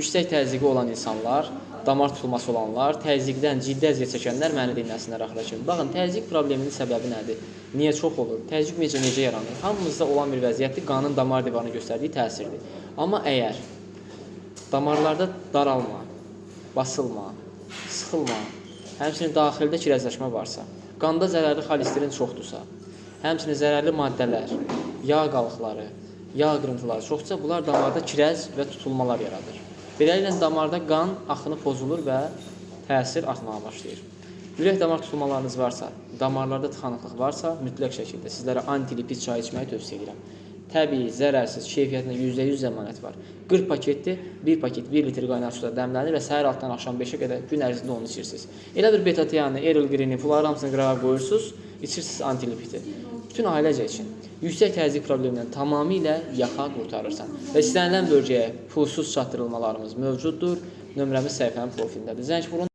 Yüksək təzyiqi olan insanlar, damar tutulması olanlar, təzyiqdən ciddi əziyyət çəkənlər məni dinləsinlər axıra kimi. Baxın, təzyiq probleminin səbəbi nədir? Niyə çox olur? Təzyiq necə yaranır? Hamımızda olan bir vəziyyətdir, qanın damar divarına göstərdiyi təsirdir. Amma əgər damarlarda daralma, basılma, sıxılma, həmçinin daxildə kirəzləşmə varsa, qanda zərərli xolesterin çoxdursa, həmçinin zərərli maddələr, yağ qalıqları, yağ qırıntıları çoxsa, bunlar damarda kirəz və tutulmalar yaradır. Beləliklə, damarda qan axını pozulur və təsir artmağa başlayır. Ürək damar tutulmalarınız varsa, damarlarda tıxanıqlıq varsa, mütləq şəkildə sizlərə antilipid çayı içməyi tövsiyə edirəm. Təbii, zərərsiz, keyfiyyətində %100 zəmanət var. 40 paketdir, 1 paket 1 litr qaynar suda dəmlənir və səhər altdan axşam 5-ə qədər gün ərzində onu içirsiniz. Elə bir beta-tianı, eril-qrini, bunları hamısını qırağa qoyursunuz, içirsiniz antilipidi. Bütün ailecə üçün yüksək təzyiq problemindən tamamilə yaxa qurtarırsan. Və istənilən bölgəyə pulsuz çatdırılmalarımız mövcuddur. Nömrəmiz səhifənin profilindədir. Zəng vurun.